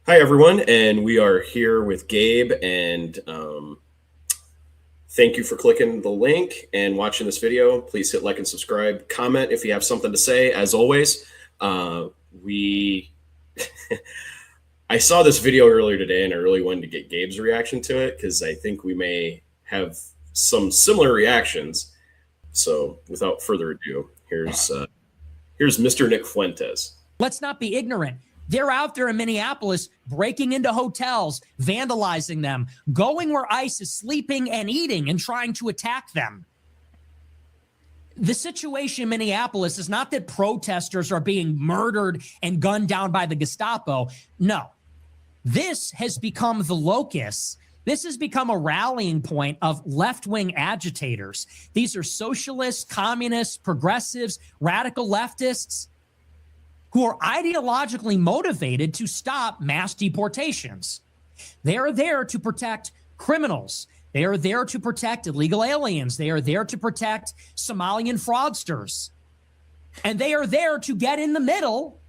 Hi, everyone, and we are here with Gabe, and thank you for clicking the link and watching this video. Please hit like and subscribe. Comment if you have something to say. As always, we I saw this video earlier today, and I really wanted to get Gabe's reaction to it because I think we may have some similar reactions. So, without further ado, here's Mr. Nick Fuentes. Let's not be ignorant. They're out there in Minneapolis breaking into hotels, vandalizing them, going where ICE is sleeping and eating and trying to attack them. The situation in Minneapolis is not that protesters are being murdered and gunned down by the Gestapo. No, this has become the locus. This has become a rallying point of left-wing agitators. These are socialists, communists, progressives, radical leftists who are ideologically motivated to stop mass deportations. They are there to protect criminals. They are there to protect illegal aliens. They are there to protect Somalian fraudsters. And they are there to get in the middle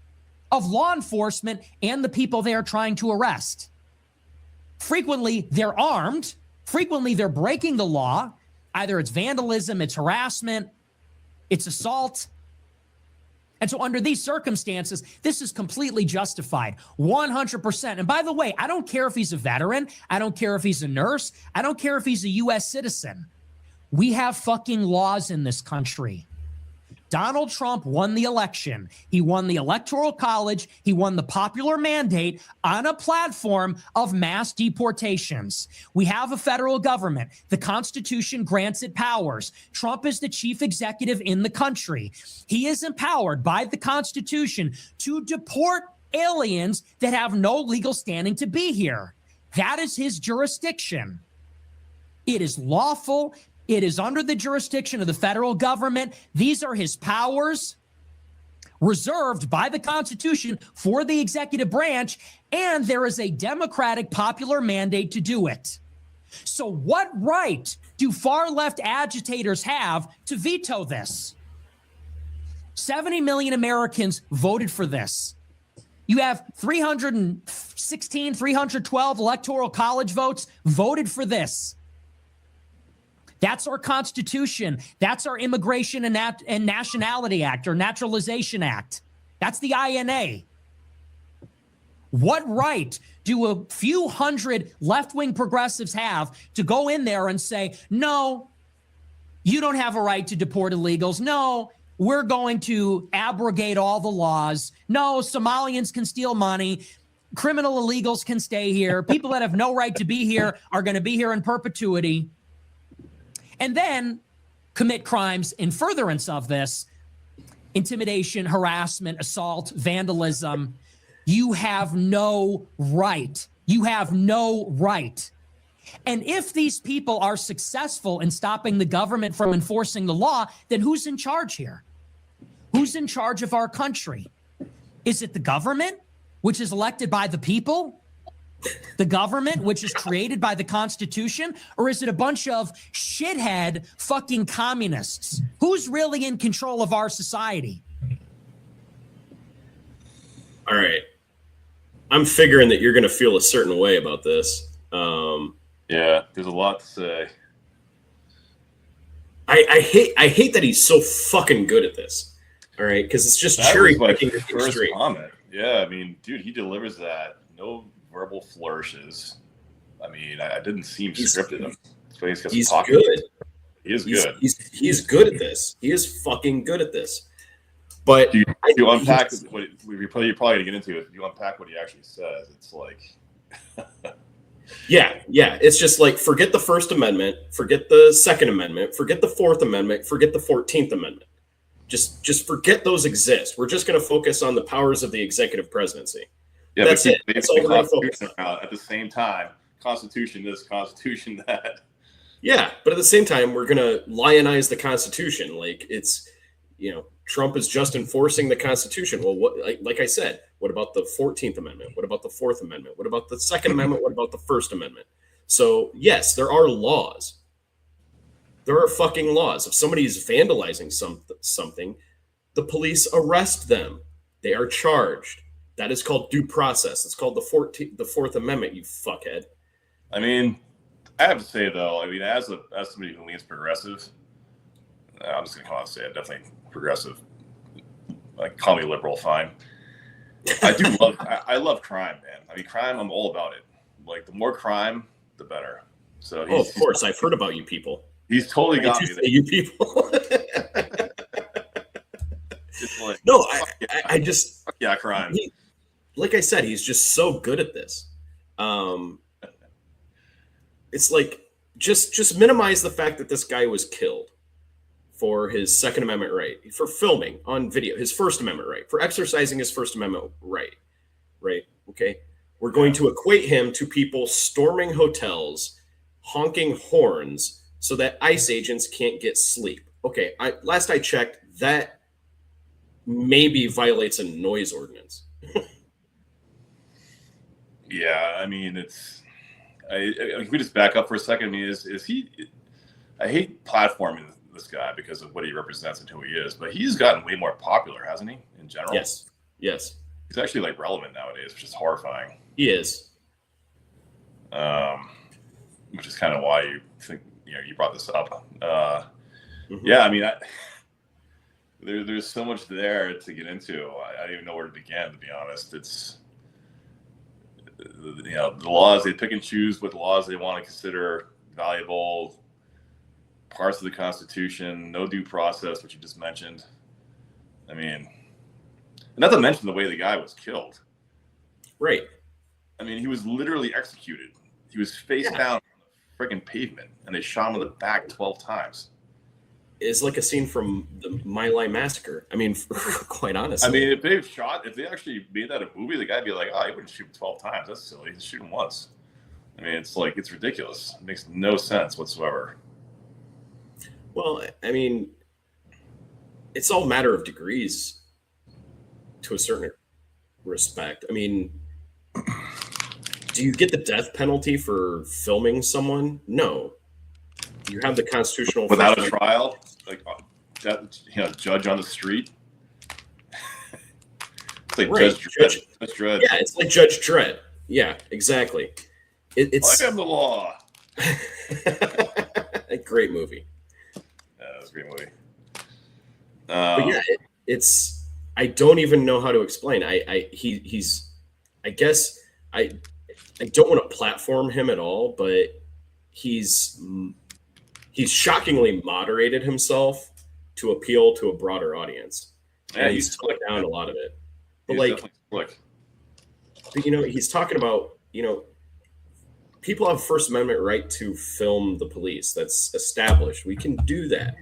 of law enforcement and the people they are trying to arrest. Frequently, they're armed. Frequently, they're breaking the law. Either it's vandalism, it's harassment, it's assault. And so under these circumstances, this is completely justified, 100%. And by the way, I don't care if he's a veteran. I don't care if he's a nurse. I don't care if he's a U.S. citizen. We have fucking laws in this country. Donald Trump won the election. He won the Electoral College. He won the popular mandate on a platform of mass deportations. We have a federal government. The Constitution grants it powers. Trump is the chief executive in the country. He is empowered by the Constitution to deport aliens that have no legal standing to be here. That is his jurisdiction. It is lawful. It is under the jurisdiction of the federal government. These are his powers reserved by the Constitution for the executive branch, and there is a democratic popular mandate to do it. So what right do far-left agitators have to veto this? 70 million Americans voted for this. You have 316, 312 electoral college votes voted for this. That's our Constitution. That's our Immigration and Nationality Act or Naturalization Act. That's the INA. What right do a few hundred left-wing progressives have to go in there and say, no, you don't have a right to deport illegals. No, we're going to abrogate all the laws. No, Somalians can steal money. Criminal illegals can stay here. People that have no right to be here are going to be here in perpetuity. And then commit crimes in furtherance of this: intimidation, harassment, assault, vandalism. You have no right. You have no right. And if these people are successful in stopping the government from enforcing the law, then who's in charge here? Who's in charge of our country? Is it the government, which is elected by the people? The government, which is created by the Constitution? Or is it a bunch of shithead fucking communists? Who's really in control of our society? All right. I'm figuring that you're going to feel a certain way about this. Yeah, there's a lot to say. I hate that he's so fucking good at this. All right, because it's just cherry picking the first extreme. comment. Yeah, I mean, dude, he delivers that. No verbal flourishes. I mean, I didn't seem scripted. He's good. He is good. He's good at this. He is fucking good at this. But you unpack what you're probably going to get into it. If you unpack what he actually says, it's like, yeah. It's just like, forget the First Amendment, forget the Second Amendment, forget the Fourth Amendment, forget the 14th Amendment. Just forget those exist. We're just going to focus on the powers of the executive presidency. Yeah, that's it. That's all we're going to focus on. At the same time, Constitution this, Constitution that. Yeah, but at the same time, we're going to lionize the Constitution. Like, it's, Trump is just enforcing the Constitution. Well, like I said, what about the 14th Amendment? What about the Fourth Amendment? What about the Second Amendment? What about the First Amendment? So, yes, there are laws. There are fucking laws. If somebody is vandalizing something, the police arrest them. They are charged. That is called due process. It's called the Fourth Amendment, you fuckhead. I mean, I have to say though, I mean, as somebody who leans progressive, I'm just gonna come out and say it, definitely progressive. Like, call me liberal, fine. I love crime, man. I mean, crime, I'm all about it. Like, the more crime, the better. So of course, I've heard about you people. He's totally got me. You people. Like, no, I just crime. Like I said, he's just so good at this. It's like just minimize the fact that this guy was killed for his Second Amendment right, for filming on video, his First Amendment right, for exercising his First Amendment right. Okay, we're going to equate him to people storming hotels, honking horns, so that ICE agents can't get sleep. Okay, last I checked, that maybe violates a noise ordinance. Yeah, I mean, can we just back up for a second? I mean, I hate platforming this guy because of what he represents and who he is, but he's gotten way more popular, hasn't he, in general? Yes. He's actually like relevant nowadays, which is horrifying. He is. Which is kind of why you think, you brought this up. Mm-hmm. Yeah, I mean, there's so much there to get into. I don't even know where to begin, to be honest. It's, the laws, they pick and choose what laws they want to consider valuable, parts of the Constitution, no due process, which you just mentioned. I mean, not to mention the way the guy was killed. Right. I mean, he was literally executed. He was face down on the freaking pavement, and they shot him in the back 12 times. It's like a scene from the My Lai massacre. I mean, quite honestly. I mean, if they actually made that a movie, the guy'd be like, oh, he wouldn't shoot him 12 times. That's silly. Just shoot him once. I mean, it's ridiculous. It makes no sense whatsoever. Well, I mean, it's all a matter of degrees to a certain respect. I mean, do you get the death penalty for filming someone? No. You have the constitutional without a trial, like judge on the street. It's like right. Judge Dredd. Yeah, it's like Judge Dredd. Yeah, exactly. It's I am the law. A great movie. Yeah, it was a great movie. But yeah, it's I don't even know how to explain. He's I guess I don't want to platform him at all, but he's shockingly moderated himself to appeal to a broader audience. Yeah, and he's toned down a lot of it. But but he's talking about, people have First Amendment right to film the police. That's established. We can do that.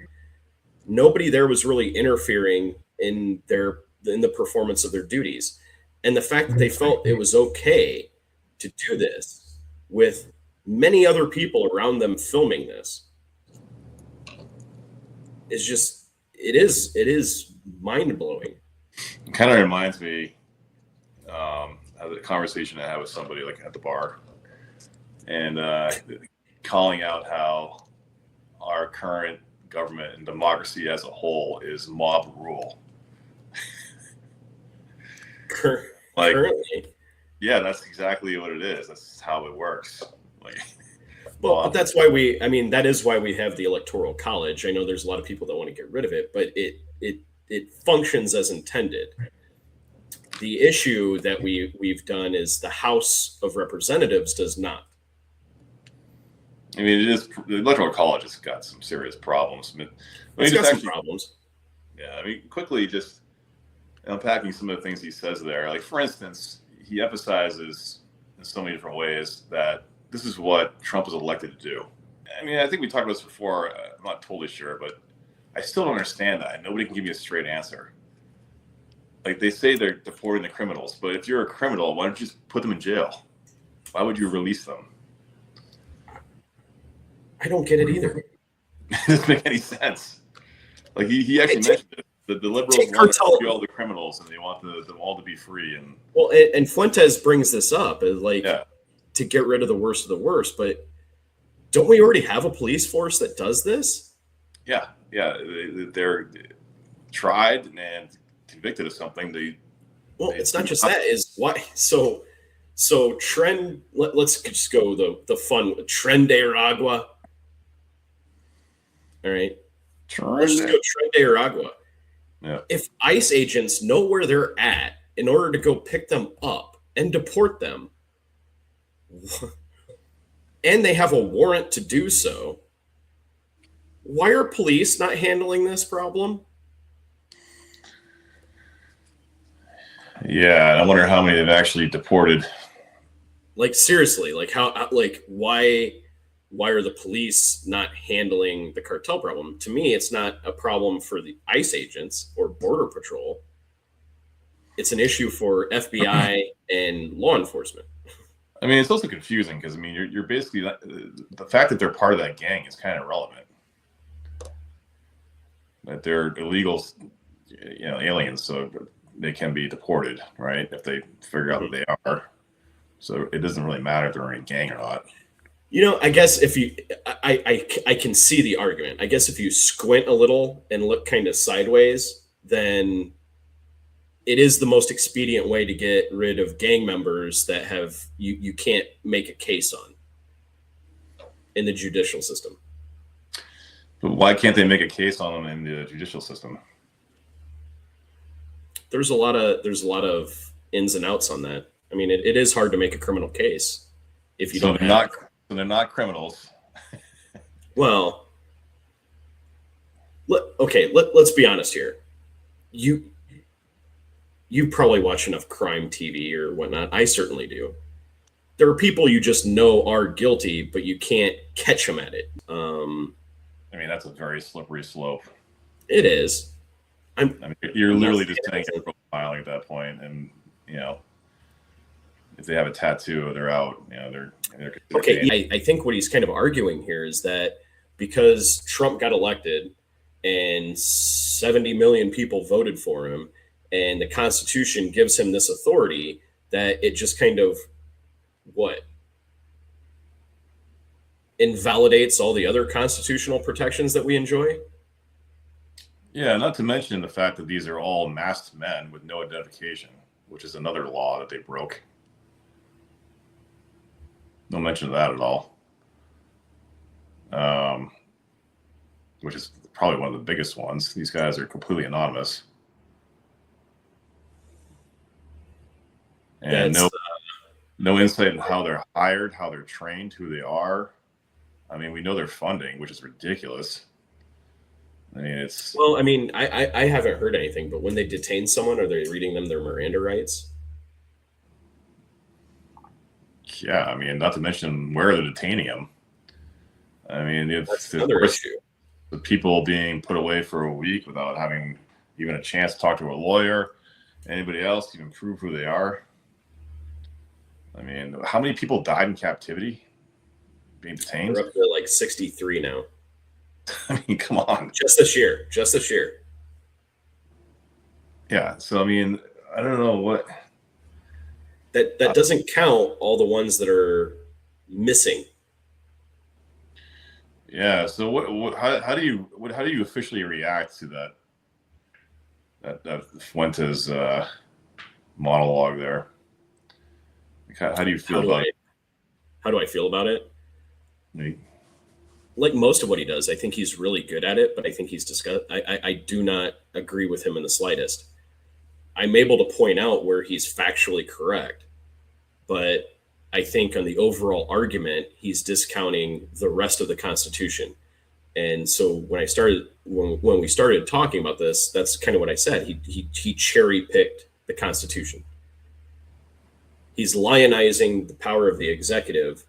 Nobody there was really interfering in the performance of their duties. And the fact that they felt it was okay to do this with many other people around them filming this is just, it is mind-blowing. It kind of reminds me of the conversation I had with somebody like at the bar, and calling out how our current government and democracy as a whole is mob rule. Currently. Yeah, that's exactly what it is. That's how it works. But that's why that is why we have the Electoral College. I know there's a lot of people that want to get rid of it, but it functions as intended. The issue that we've done is the House of Representatives does not. I mean, the Electoral College has got some serious problems. It's got some problems. Yeah, I mean, quickly just unpacking some of the things he says there. Like, for instance, he emphasizes in so many different ways that this is what Trump was elected to do. I mean, I think we talked about this before. I'm not totally sure, but I still don't understand that. Nobody can give me a straight answer. Like, they say they're deporting the criminals, but if you're a criminal, why don't you just put them in jail? Why would you release them? I don't get it either. It doesn't make any sense. Like, he actually mentioned it. The liberals want to kill all the criminals, and they want them all to be free. And Fuentes brings this up as to get rid of the worst of the worst, but don't we already have a police force that does this? Yeah, they're tried and convicted of something. Well, it's not just that. Is why so trend. Let's just go the fun Tren de Aragua. All right, let's just go Tren de Aragua. Yeah. If ICE agents know where they're at in order to go pick them up and deport them, and they have a warrant to do so, why are police not handling this problem? Yeah, I wonder how many they've actually deported. Like seriously, like how, like why are the police not handling the cartel problem? To me, it's not a problem for the ICE agents or Border Patrol. It's an issue for FBI and law enforcement. I mean, it's also confusing because I mean, you're basically the fact that they're part of that gang is kind of irrelevant. That they're illegals, aliens, so they can be deported, right? If they figure out that they are. So it doesn't really matter if they're in a gang or not. I guess if you, I can see the argument. I guess if you squint a little and look kind of sideways, then it is the most expedient way to get rid of gang members that have you can't make a case on in the judicial system. But why can't they make a case on them in the judicial system? There's a lot of ins and outs on that. I mean, it is hard to make a criminal case if you don't. They're not criminals. Well, let's be honest here. You probably watch enough crime TV or whatnot. I certainly do. There are people you just know are guilty, but you can't catch them at it. I mean, that's a very slippery slope. It is. You're literally just saying profiling at that point, and if they have a tattoo, they're out. They're okay. I think what he's kind of arguing here is that because Trump got elected and 70 million people voted for him, and the Constitution gives him this authority, that it just kind of invalidates all the other constitutional protections that we enjoy. Yeah, not to mention the fact that these are all masked men with no identification, which is another law that they broke. No mention of that at all. Which is probably one of the biggest ones. These guys are completely anonymous. And no insight on how they're hired, how they're trained, who they are. I mean, we know their funding, which is ridiculous. I mean, I haven't heard anything, but when they detain someone, are they reading them their Miranda rights? Yeah, I mean, not to mention where they're detaining them. I mean, that's another issue. The people being put away for a week without having even a chance to talk to a lawyer, anybody else, even prove who they are. I mean, how many people died in captivity being detained? We're up to like 63 now. I mean, come on. Just this year. Yeah. So, I mean, I don't know what. That doesn't count all the ones that are missing. Yeah. So how do you officially react to that Fuentes monologue there? How do you feel about it? How do I feel about it? Like most of what he does, I think he's really good at it, but I think I do not agree with him in the slightest. I'm able to point out where he's factually correct, but I think on the overall argument, he's discounting the rest of the Constitution. And so when we started talking about this, that's kind of what I said. He cherry picked the Constitution. He's lionizing the power of the executive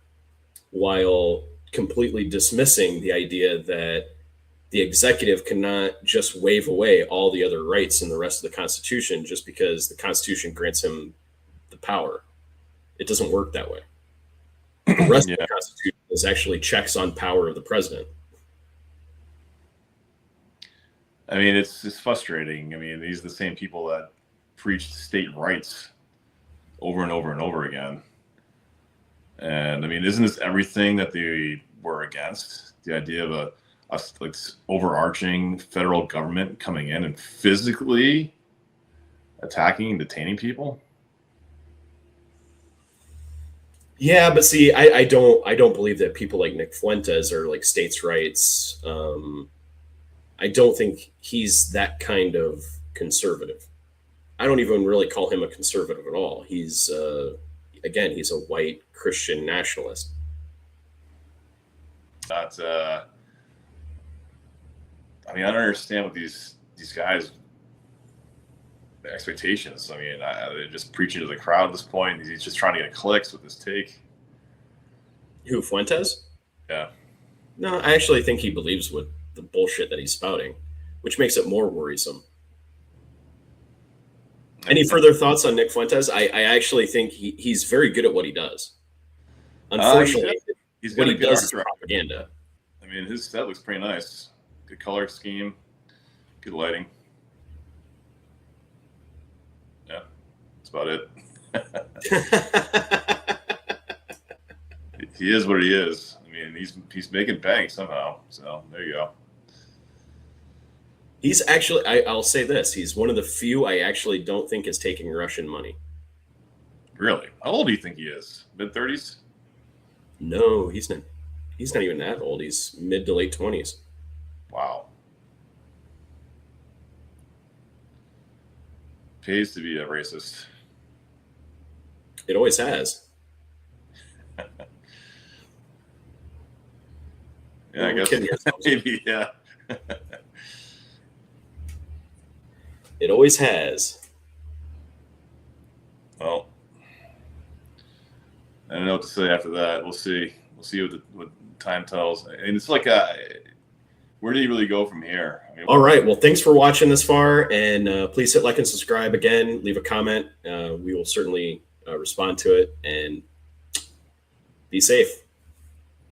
while completely dismissing the idea that the executive cannot just wave away all the other rights in the rest of the Constitution just because the Constitution grants him the power. It doesn't work that way. The rest of the Constitution is actually checks on power of the president. I mean, it's frustrating. I mean, these are the same people that preached state rights over and over and over again. And I mean, isn't this everything that they were against? The idea of a overarching federal government coming in and physically attacking and detaining people. Yeah, but see, I don't believe that people like Nick Fuentes are like states' rights. I don't think he's that kind of conservative. I don't even really call him a conservative at all. He's again, he's a white Christian nationalist. Not. I mean, I don't understand what these guys' the expectations. I mean, they're just preaching to the crowd at this point. He's just trying to get clicks with his take. Who, Fuentes? Yeah. No, I actually think he believes what the bullshit that he's spouting, which makes it more worrisome. Any further thoughts on Nick Fuentes? I actually think he's very good at what he does. Unfortunately, he's what got he a good does art is director. propaganda. I mean, his set looks pretty nice. Good color scheme, good lighting. Yeah, that's about it. He is what he is. I mean, he's making bank somehow. So there you go. He's actually, I'll say this, he's one of the few I actually don't think is taking Russian money. Really? How old do you think he is? Mid-30s? No, he's not even that old. He's mid to late 20s. Wow. Pays to be a racist. It always has. Yeah, I guess maybe, yeah. It always has. Well, I don't know what to say after that. We'll see. We'll see what time tells. And it's like, where do you really go from here? I mean, All right. Well, thanks for watching this far. And please hit like and subscribe again. Leave a comment. We will certainly respond to it. And be safe.